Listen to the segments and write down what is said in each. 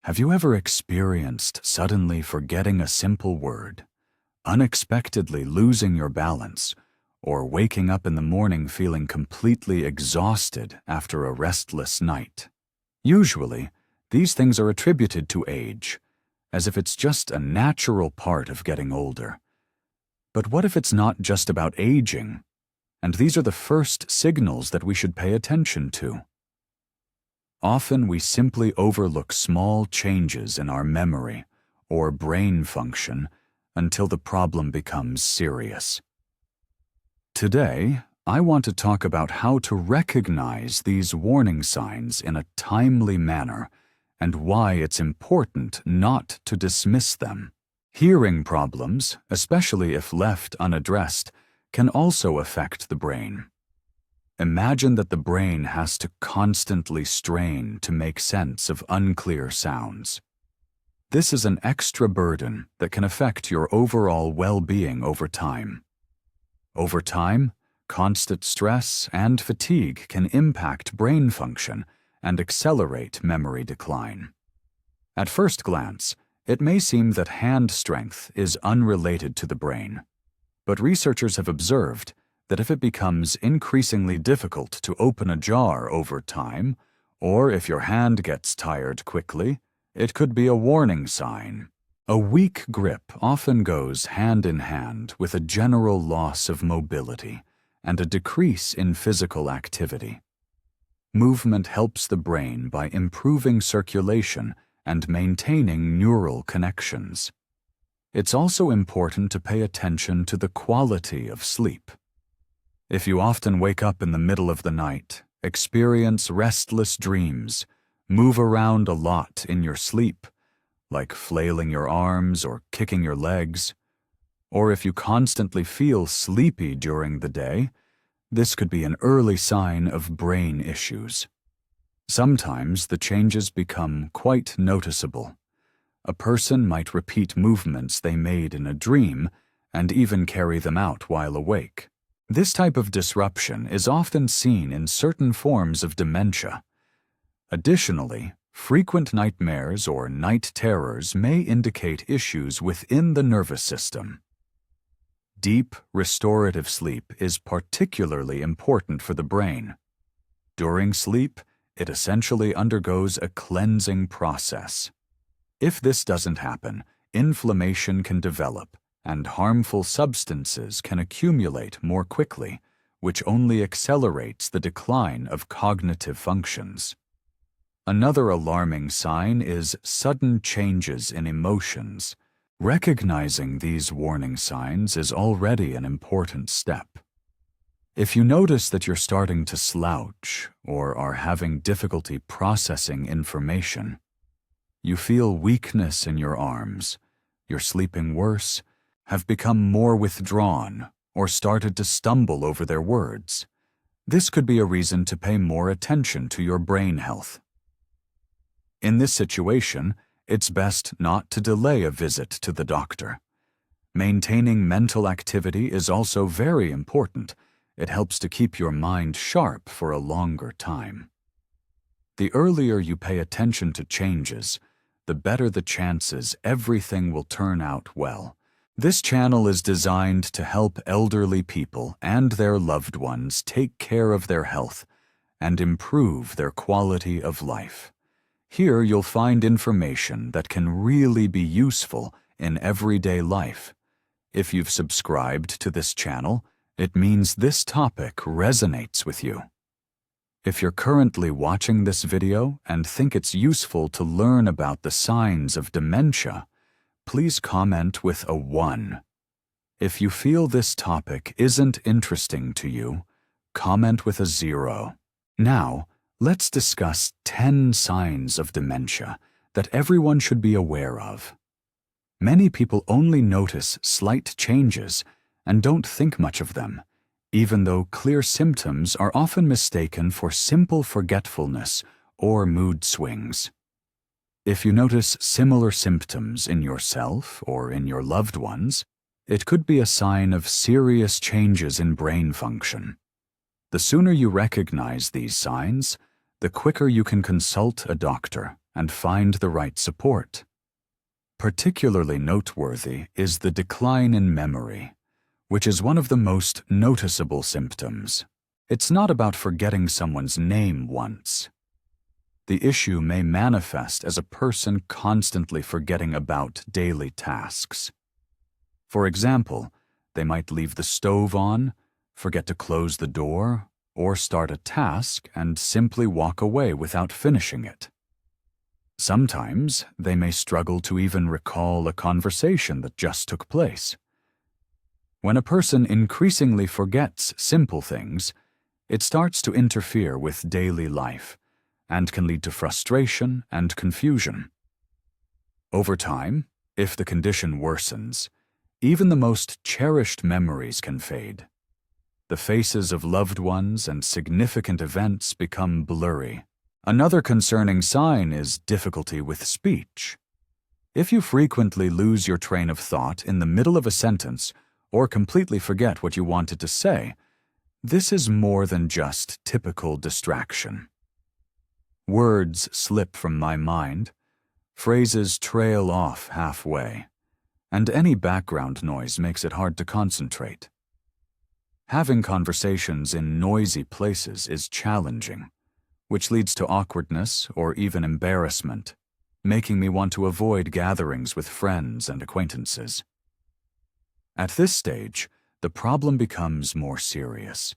Have you ever experienced suddenly forgetting a simple word, unexpectedly losing your balance, or waking up in the morning feeling completely exhausted after a restless night? Usually, these things are attributed to age, as if it's just a natural part of getting older. But what if it's not just about aging, and these are the first signals that we should pay attention to? Often we simply overlook small changes in our memory or brain function until the problem becomes serious. Today, I want to talk about how to recognize these warning signs in a timely manner and why it's important not to dismiss them. Hearing problems, especially if left unaddressed, can also affect the brain. Imagine that the brain has to constantly strain to make sense of unclear sounds. This is an extra burden that can affect your overall well-being over time. Over time, constant stress and fatigue can impact brain function and accelerate memory decline. At first glance, it may seem that hand strength is unrelated to the brain, but researchers have observed that if it becomes increasingly difficult to open a jar over time, or if your hand gets tired quickly, it could be a warning sign. A weak grip often goes hand in hand with a general loss of mobility and a decrease in physical activity. Movement helps the brain by improving circulation and maintaining neural connections. It's also important to pay attention to the quality of sleep. If you often wake up in the middle of the night, experience restless dreams, move around a lot in your sleep, like flailing your arms or kicking your legs, or if you constantly feel sleepy during the day, this could be an early sign of brain issues. Sometimes the changes become quite noticeable. A person might repeat movements they made in a dream and even carry them out while awake. This type of disruption is often seen in certain forms of dementia. Additionally, frequent nightmares or night terrors may indicate issues within the nervous system. Deep, restorative sleep is particularly important for the brain. During sleep, it essentially undergoes a cleansing process. If this doesn't happen, inflammation can develop, and harmful substances can accumulate more quickly, which only accelerates the decline of cognitive functions. Another alarming sign is sudden changes in emotions. Recognizing these warning signs is already an important step. If you notice that you're starting to slouch or are having difficulty processing information, you feel weakness in your arms, you're sleeping worse, have become more withdrawn, or started to stumble over their words, this could be a reason to pay more attention to your brain health. In this situation, it's best not to delay a visit to the doctor. Maintaining mental activity is also very important. It helps to keep your mind sharp for a longer time. The earlier you pay attention to changes, the better the chances everything will turn out well. This channel is designed to help elderly people and their loved ones take care of their health and improve their quality of life. Here you'll find information that can really be useful in everyday life. If you've subscribed to this channel, it means this topic resonates with you. If you're currently watching this video and think it's useful to learn about the signs of dementia, please comment with a 1. If you feel this topic isn't interesting to you, comment with a 0. Now, let's discuss 10 signs of dementia that everyone should be aware of. Many people only notice slight changes and don't think much of them, even though clear symptoms are often mistaken for simple forgetfulness or mood swings. If you notice similar symptoms in yourself or in your loved ones, it could be a sign of serious changes in brain function. The sooner you recognize these signs, the quicker you can consult a doctor and find the right support. Particularly noteworthy is the decline in memory, which is one of the most noticeable symptoms. It's not about forgetting someone's name once. The issue may manifest as a person constantly forgetting about daily tasks. For example, they might leave the stove on, forget to close the door, or start a task and simply walk away without finishing it. Sometimes they may struggle to even recall a conversation that just took place. When a person increasingly forgets simple things, it starts to interfere with daily life and can lead to frustration and confusion. Over time, if the condition worsens, even the most cherished memories can fade. The faces of loved ones and significant events become blurry. Another concerning sign is difficulty with speech. If you frequently lose your train of thought in the middle of a sentence or completely forget what you wanted to say, this is more than just typical distraction. Words slip from my mind, phrases trail off halfway, and any background noise makes it hard to concentrate. Having conversations in noisy places is challenging, which leads to awkwardness or even embarrassment, making me want to avoid gatherings with friends and acquaintances. At this stage, the problem becomes more serious.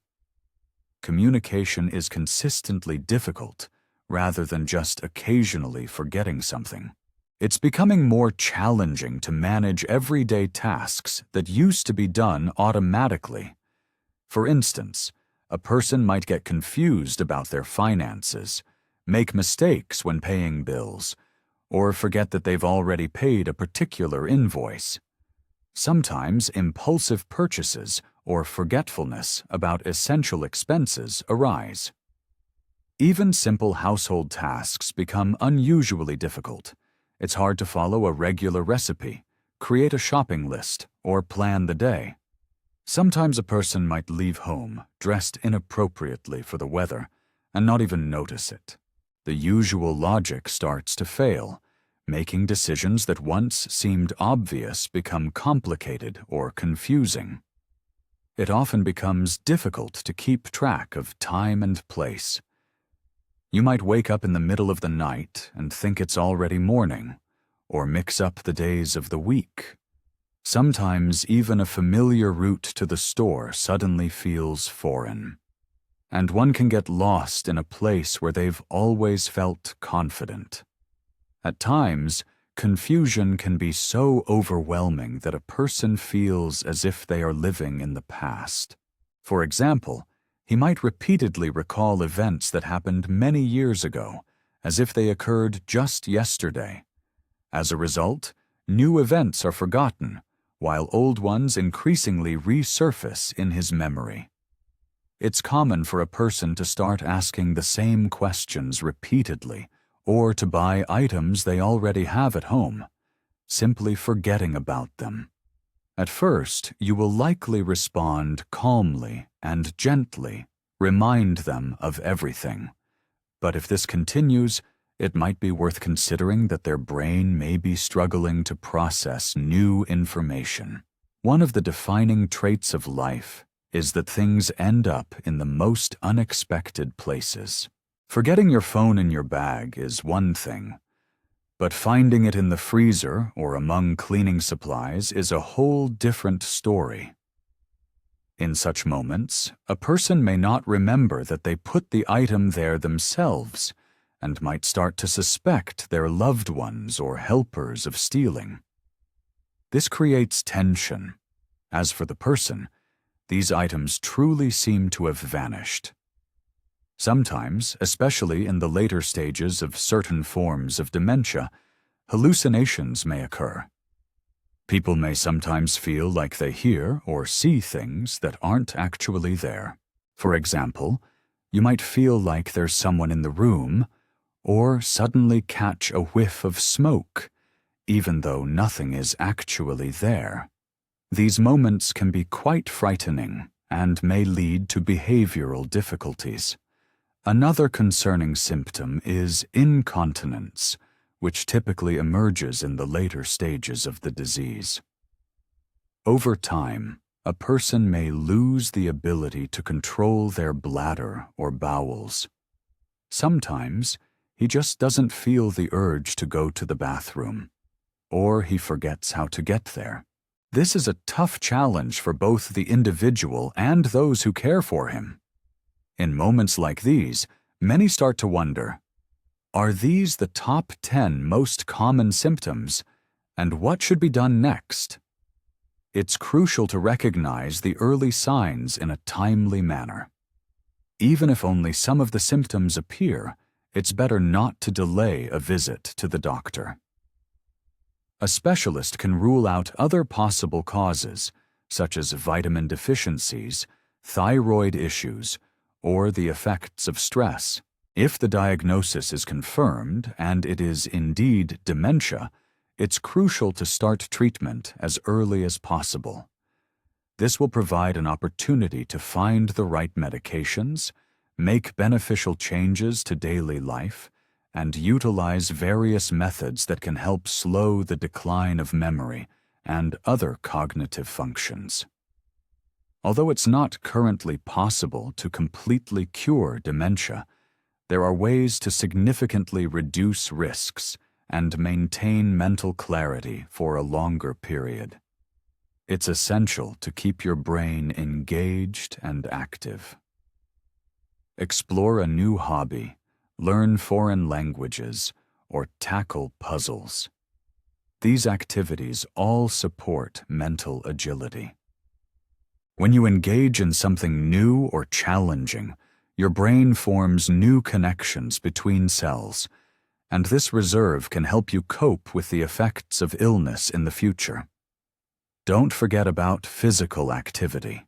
Communication is consistently difficult rather than just occasionally forgetting something. It's becoming more challenging to manage everyday tasks that used to be done automatically. For instance, a person might get confused about their finances, make mistakes when paying bills, or forget that they've already paid a particular invoice. Sometimes impulsive purchases or forgetfulness about essential expenses arise. Even simple household tasks become unusually difficult. It's hard to follow a regular recipe, create a shopping list, or plan the day. Sometimes a person might leave home dressed inappropriately for the weather and not even notice it. The usual logic starts to fail, making decisions that once seemed obvious become complicated or confusing. It often becomes difficult to keep track of time and place. You might wake up in the middle of the night and think it's already morning, or mix up the days of the week. Sometimes even a familiar route to the store suddenly feels foreign, and one can get lost in a place where they've always felt confident. At times, confusion can be so overwhelming that a person feels as if they are living in the past. For example, he might repeatedly recall events that happened many years ago, as if they occurred just yesterday. As a result, new events are forgotten, while old ones increasingly resurface in his memory. It's common for a person to start asking the same questions repeatedly, or to buy items they already have at home, simply forgetting about them. At first, you will likely respond calmly and gently, remind them of everything. But if this continues, it might be worth considering that their brain may be struggling to process new information. One of the defining traits of life is that things end up in the most unexpected places. Forgetting your phone in your bag is one thing, but finding it in the freezer or among cleaning supplies is a whole different story. In such moments, a person may not remember that they put the item there themselves, and might start to suspect their loved ones or helpers of stealing. This creates tension. As for the person, these items truly seem to have vanished. Sometimes, especially in the later stages of certain forms of dementia, hallucinations may occur. People may sometimes feel like they hear or see things that aren't actually there. For example, you might feel like there's someone in the room, or suddenly catch a whiff of smoke, even though nothing is actually there. These moments can be quite frightening and may lead to behavioral difficulties. Another concerning symptom is incontinence, which typically emerges in the later stages of the disease. Over time, a person may lose the ability to control their bladder or bowels. Sometimes, he just doesn't feel the urge to go to the bathroom, or he forgets how to get there. This is a tough challenge for both the individual and those who care for him. In moments like these, many start to wonder, are these the top 10 most common symptoms, and what should be done next? It's crucial to recognize the early signs in a timely manner. Even if only some of the symptoms appear, it's better not to delay a visit to the doctor. A specialist can rule out other possible causes, such as vitamin deficiencies, thyroid issues, or the effects of stress. If the diagnosis is confirmed and it is indeed dementia, it's crucial to start treatment as early as possible. This will provide an opportunity to find the right medications, make beneficial changes to daily life, and utilize various methods that can help slow the decline of memory and other cognitive functions. Although it's not currently possible to completely cure dementia, there are ways to significantly reduce risks and maintain mental clarity for a longer period. It's essential to keep your brain engaged and active. Explore a new hobby, learn foreign languages, or tackle puzzles. These activities all support mental agility. When you engage in something new or challenging, your brain forms new connections between cells, and this reserve can help you cope with the effects of illness in the future. Don't forget about physical activity.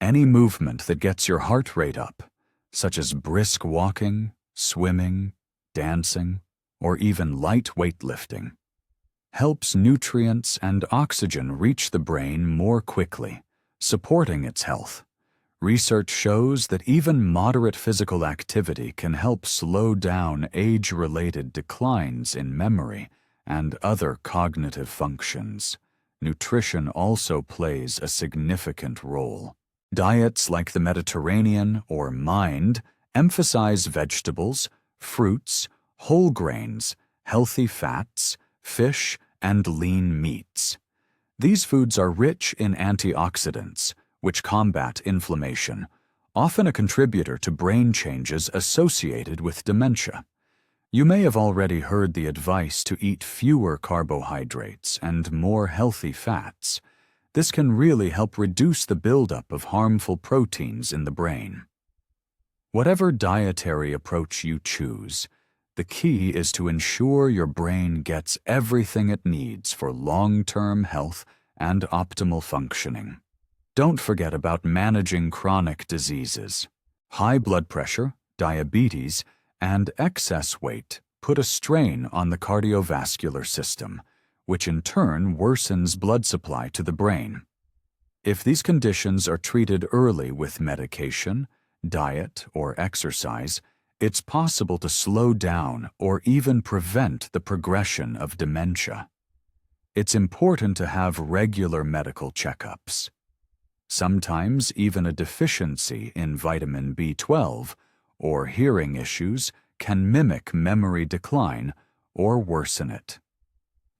Any movement that gets your heart rate up, such as brisk walking, swimming, dancing, or even light weightlifting, helps nutrients and oxygen reach the brain more quickly, supporting its health. Research shows that even moderate physical activity can help slow down age-related declines in memory and other cognitive functions. Nutrition also plays a significant role. Diets like the Mediterranean or MIND emphasize vegetables, fruits, whole grains, healthy fats, fish, and lean meats. These foods are rich in antioxidants, which combat inflammation, often a contributor to brain changes associated with dementia. You may have already heard the advice to eat fewer carbohydrates and more healthy fats. This can really help reduce the buildup of harmful proteins in the brain. Whatever dietary approach you choose, the key is to ensure your brain gets everything it needs for long-term health and optimal functioning. Don't forget about managing chronic diseases. High blood pressure, diabetes, and excess weight put a strain on the cardiovascular system, which in turn worsens blood supply to the brain. If these conditions are treated early with medication, diet, or exercise, it's possible to slow down or even prevent the progression of dementia. It's important to have regular medical checkups. Sometimes even a deficiency in vitamin B12 or hearing issues can mimic memory decline or worsen it.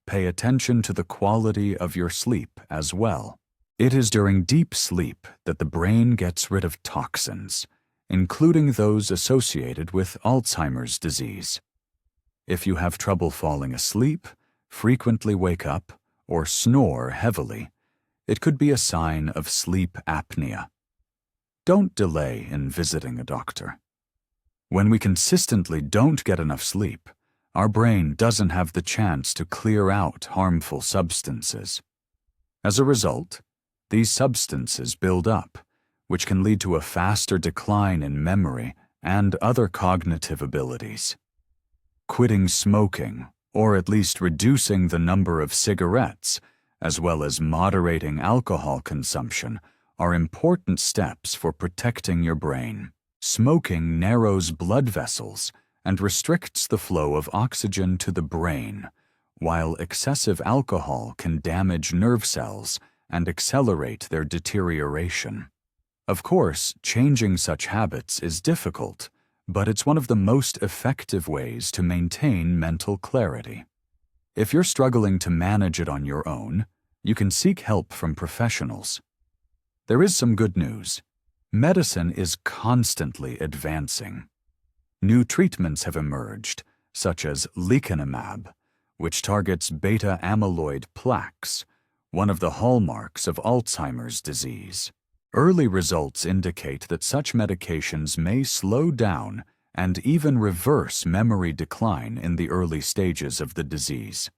Pay attention to the quality of your sleep as well. It is during deep sleep that the brain gets rid of toxins, including those associated with Alzheimer's disease. If you have trouble falling asleep, frequently wake up, or snore heavily, it could be a sign of sleep apnea. Don't delay in visiting a doctor. When we consistently don't get enough sleep, our brain doesn't have the chance to clear out harmful substances. As a result, these substances build up, which can lead to a faster decline in memory and other cognitive abilities. Quitting smoking, or at least reducing the number of cigarettes, as well as moderating alcohol consumption, are important steps for protecting your brain. Smoking narrows blood vessels and restricts the flow of oxygen to the brain, while excessive alcohol can damage nerve cells and accelerate their deterioration. Of course, changing such habits is difficult, but it's one of the most effective ways to maintain mental clarity. If you're struggling to manage it on your own, you can seek help from professionals. There is some good news. Medicine is constantly advancing. New treatments have emerged, such as lecanemab, which targets beta-amyloid plaques, one of the hallmarks of Alzheimer's disease. Early results indicate that such medications may slow down and even reverse memory decline in the early stages of the disease.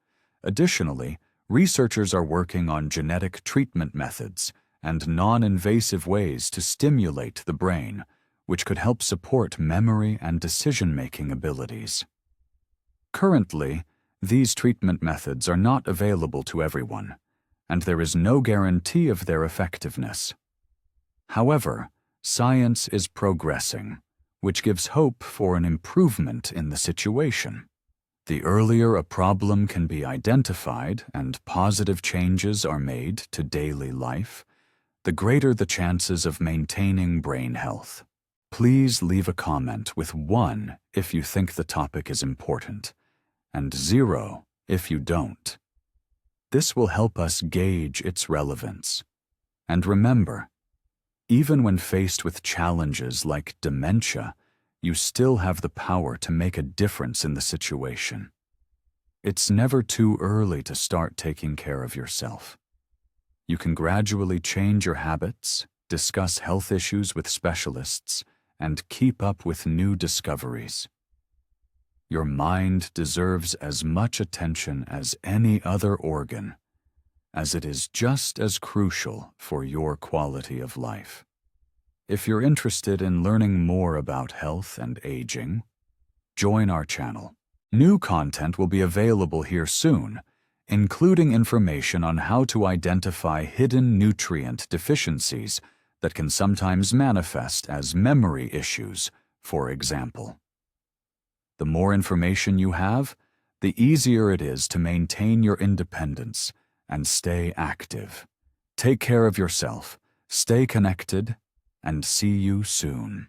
Additionally, researchers are working on genetic treatment methods and non-invasive ways to stimulate the brain, which could help support memory and decision-making abilities. Currently, these treatment methods are not available to everyone, and there is no guarantee of their effectiveness. However, science is progressing, which gives hope for an improvement in the situation. The earlier a problem can be identified and positive changes are made to daily life, the greater the chances of maintaining brain health. Please leave a comment with 1 if you think the topic is important, and 0 if you don't. This will help us gauge its relevance. And remember, even when faced with challenges like dementia, you still have the power to make a difference in the situation. It's never too early to start taking care of yourself. You can gradually change your habits, discuss health issues with specialists, and keep up with new discoveries. Your mind deserves as much attention as any other organ, as it is just as crucial for your quality of life. If you're interested in learning more about health and aging, join our channel. New content will be available here soon, including information on how to identify hidden nutrient deficiencies that can sometimes manifest as memory issues, for example. The more information you have, the easier it is to maintain your independence and stay active. Take care of yourself, stay connected, and see you soon.